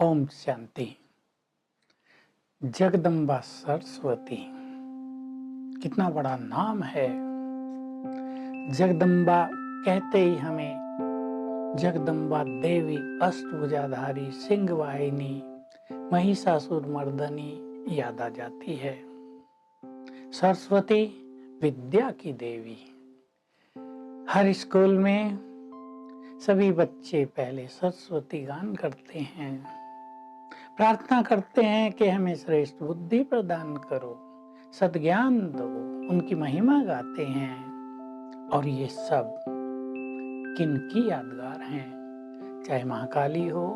ओम शांति। जगदम्बा सरस्वती कितना बड़ा नाम है। जगदम्बा कहते ही हमें जगदम्बा देवी अष्टभुजाधारी सिंह वाहिनी महिषासुर मर्दनी याद आ जाती है। सरस्वती विद्या की देवी। हर स्कूल में सभी बच्चे पहले सरस्वती गान करते हैं, प्रार्थना करते हैं कि हमें श्रेष्ठ बुद्धि प्रदान करो, सद्ज्ञान दो, उनकी महिमा गाते हैं। और ये सब किनकी यादगार हैं? चाहे महाकाली हो,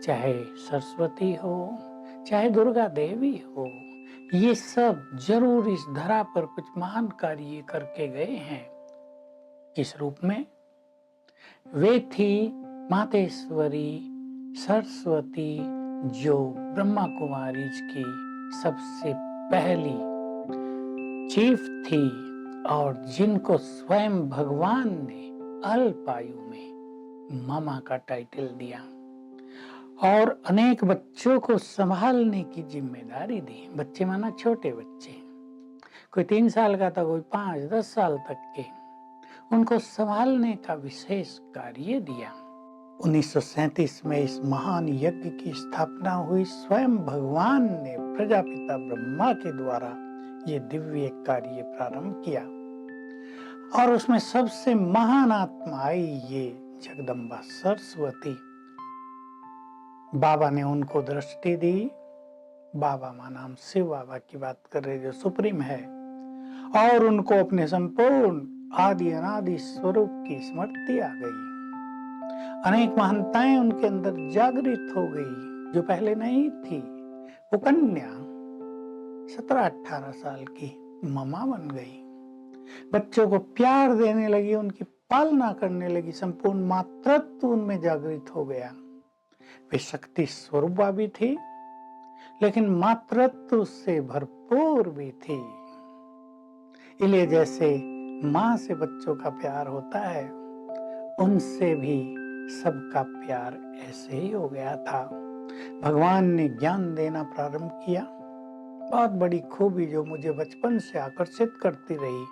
चाहे सरस्वती हो, चाहे दुर्गा देवी हो, ये सब जरूर इस धरा पर कुछ महान कार्य करके गए हैं। किस रूप में? वे थी मातेश्वरी सरस्वती, जो ब्रह्मा कुमारी की सबसे पहली चीफ थी और जिनको स्वयं भगवान ने अल्पायु में मामा का टाइटल दिया और अनेक बच्चों को संभालने की जिम्मेदारी दी। बच्चे माना छोटे बच्चे, कोई 3 साल का था, कोई 5-10 साल तक के, उनको संभालने का विशेष कार्य दिया। 1937 में इस महान यज्ञ की स्थापना हुई। स्वयं भगवान ने प्रजापिता ब्रह्मा के द्वारा ये दिव्य कार्य प्रारंभ किया और उसमें सबसे महान आत्मा आई ये जगदम्बा सरस्वती। बाबा ने उनको दृष्टि दी। बाबा माना हम शिव बाबा की बात कर रहे, जो सुप्रीम है, और उनको अपने संपूर्ण आदि अनादि स्वरूप की स्मृति आ गई। अनेक महानताएं उनके अंदर जागृत हो गई जो पहले नहीं थी। वो कन्या 17-18 साल की मामा बन गई, बच्चों को प्यार देने लगी, उनकी पालना करने लगी, संपूर्ण मातृत्व उनमें जागृत हो गया। वे शक्ति स्वरूपा भी थी, लेकिन मातृत्व से भरपूर भी थी। इसलिए जैसे माँ से बच्चों का प्यार होता है, उनसे भी सबका प्यार ऐसे ही हो गया था। भगवान ने ज्ञान देना प्रारंभ किया। बहुत बड़ी खूबी जो मुझे बचपन से आकर्षित करती रही,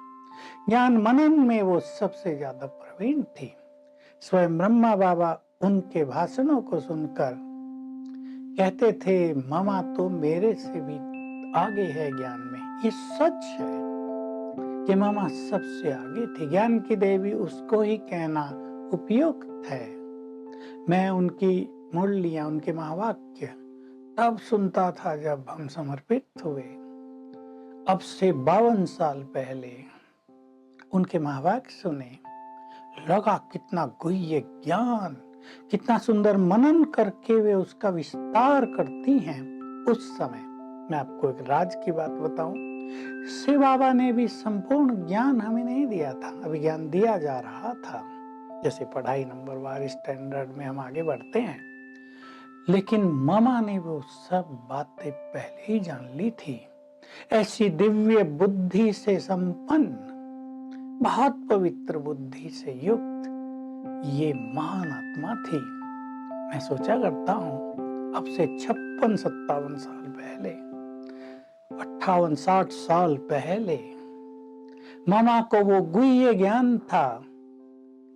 ज्ञान मनन में वो सबसे ज्यादा प्रवीण थी। स्वयं ब्रह्मा बाबा उनके भाषणों को सुनकर कहते थे, मामा तो मेरे से भी आगे है ज्ञान में। ये सच है कि मामा सबसे आगे थी। ज्ञान की देवी उसको ही कहना उपयुक्त है। मैं उनकी मुरलियां, उनके महावाक्य तब सुनता था जब हम समर्पित हुए। अब से 52 साल पहले उनके महावाक्य सुने, लगा कितना गुह्य ज्ञान, कितना सुंदर मनन करके वे उसका विस्तार करती हैं। उस समय मैं आपको एक राज की बात बताऊं, शिव बाबा ने भी संपूर्ण ज्ञान हमें नहीं दिया था, अभी ज्ञान दिया जा रहा था। जैसे पढ़ाई नंबरवार स्टैंडर्ड में हम आगे बढ़ते हैं, लेकिन मामा ने वो सब बातें पहले ही जान ली थी। ऐसी दिव्य बुद्धि से संपन्न, बहुत पवित्र बुद्धि से युक्त ये महान आत्मा थी। मैं सोचा करता हूँ, अब से 56-57 साल पहले, 58-60 साल पहले मामा को वो गुह्य ज्ञान था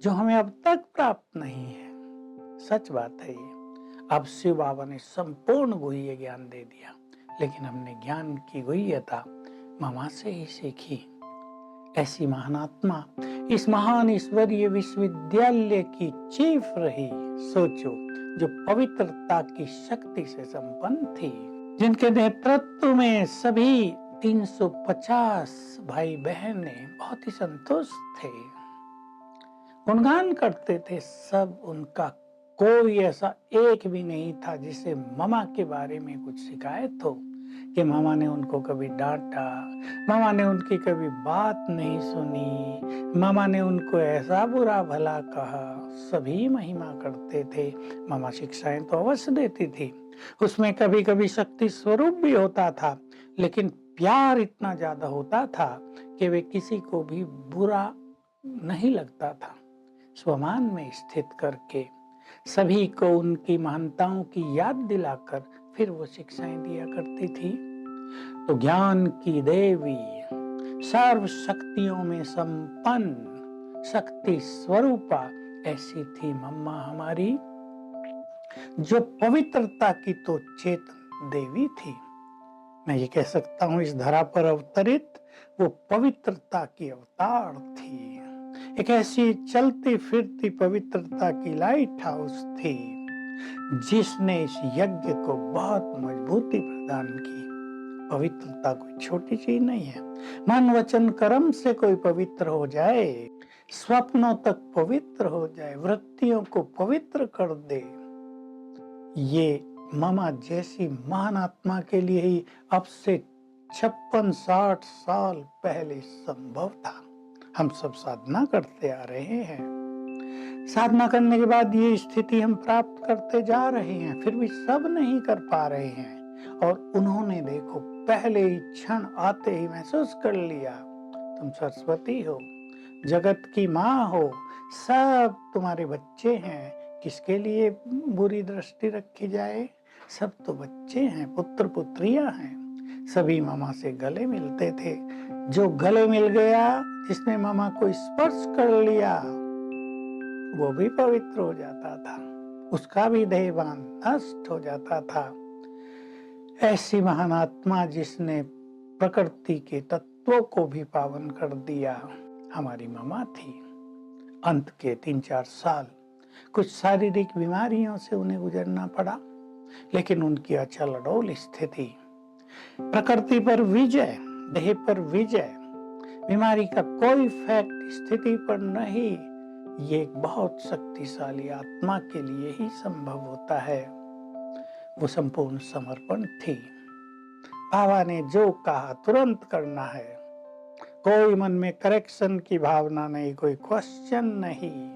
जो हमें अब तक प्राप्त नहीं है। सच बात है ये। अब शिव बाबा ने संपूर्ण गुह्य ज्ञान दे दिया, लेकिन हमने ज्ञान की गुह्यता मामा से ही सीखी। ऐसी महान आत्मा इस महान ईश्वरीय विश्वविद्यालय की चीफ रही। सोचो, जो पवित्रता की शक्ति से संपन्न थी, जिनके नेतृत्व में सभी 350 भाई बहने बहुत ही संतुष्ट थे, गुणगान करते थे सब उनका। कोई ऐसा एक भी नहीं था जिसे मामा के बारे में कुछ शिकायत हो कि मामा ने उनको कभी डांटा, मामा ने उनकी कभी बात नहीं सुनी, मामा ने उनको ऐसा बुरा भला कहा। सभी महिमा करते थे। मामा शिक्षाएं तो अवश्य देती थी, उसमें कभी कभी शक्ति स्वरूप भी होता था, लेकिन प्यार इतना ज्यादा होता था कि वे किसी को भी बुरा नहीं लगता था। स्वमान में स्थित करके सभी को उनकी महानताओं की याद दिलाकर फिर वो शिक्षाएं दिया करती थी। तो ज्ञान की देवी, सर्व शक्तियों में संपन्न शक्ति स्वरूपा ऐसी थी मम्मा हमारी, जो पवित्रता की तो चेतन देवी थी। मैं ये कह सकता हूँ इस धरा पर अवतरित वो पवित्रता की अवतार थी। एक ऐसी चलती फिरती पवित्रता की लाइट हाउस थी जिसने इस यज्ञ को बहुत मजबूती प्रदान की। पवित्रता कोई छोटी चीज नहीं है। मन वचन कर्म से कोई पवित्र हो जाए, स्वप्नों तक पवित्र हो जाए, वृत्तियों को पवित्र कर दे, ये मामा जैसी महान आत्मा के लिए ही अब से 56-60 साल पहले संभव था। हम सब साधना करते आ रहे हैं, साधना करने के बाद ये स्थिति हम प्राप्त करते जा रहे हैं, फिर भी सब नहीं कर पा रहे हैं। और उन्होंने देखो पहले ही क्षण आते ही महसूस कर लिया, तुम सरस्वती हो, जगत की माँ हो, सब तुम्हारे बच्चे हैं। किसके लिए बुरी दृष्टि रखी जाए? सब तो बच्चे हैं, पुत्र पुत्रियां हैं। सभी मामा से गले मिलते थे। जो गले मिल गया, जिसने मामा को स्पर्श कर लिया, वो भी पवित्र हो जाता था, उसका भी देहभान नष्ट हो जाता था। ऐसी महान आत्मा जिसने प्रकृति के तत्वों को भी पावन कर दिया, हमारी मामा थी। अंत के 3-4 साल कुछ शारीरिक बीमारियों से उन्हें गुजरना पड़ा, लेकिन उनकी अचल अडोल स्थिति, प्रकृति पर विजय, देह पर विजय, बीमारी का कोई फैक्ट स्थिति पर नहीं, ये एक बहुत शक्तिशाली आत्मा के लिए ही संभव होता है। वो संपूर्ण समर्पण थी। बाबा ने जो कहा तुरंत करना है, कोई मन में करेक्शन की भावना नहीं, कोई क्वेश्चन नहीं,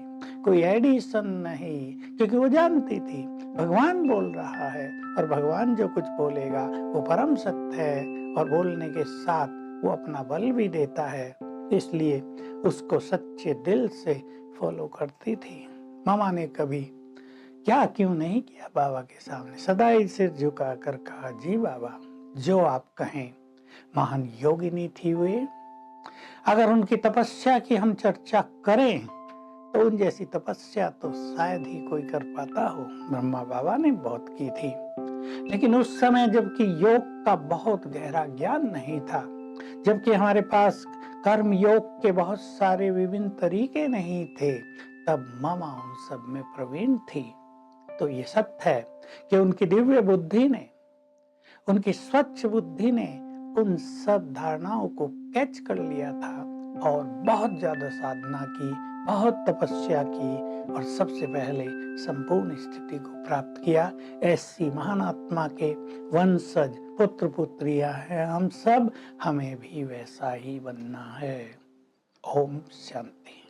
कोई एडिशन नहीं, क्योंकि वो जानती थी भगवान बोल रहा है और भगवान जो कुछ बोलेगा वो परम सत्य है, और बोलने के साथ वो अपना बल भी देता है, इसलिए उसको सच्चे दिल से फॉलो करती थी। मामा ने कभी क्या क्यों नहीं किया बाबा के सामने, सदा ही सिर झुका कर कहा, जी बाबा जो आप कहें। महान योगिनी थी वे। अगर उनकी तपस्या की हम चर्चा करें तो उन जैसी तपस्या तो शायद ही कोई कर पाता हो। ब्रह्मा बाबा ने बहुत की थी, लेकिन उस समय जबकि योग का बहुत गहरा ज्ञान नहीं था, जबकि हमारे पास कर्म योग के बहुत सारे विभिन्न तरीके नहीं थे, तब मामा उन सब में प्रवीण थी। तो ये सत्य है कि उनकी दिव्य बुद्धि ने, उनकी स्वच्छ बुद्धि ने उन सब धारणाओं को कैच कर लिया था और बहुत ज्यादा साधना की, बहुत तपस्या की और सबसे पहले संपूर्ण स्थिति को प्राप्त किया। ऐसी महान आत्मा के वंशज पुत्र पुत्रियां हैं हम सब, हमें भी वैसा ही बनना है। ओम शांति।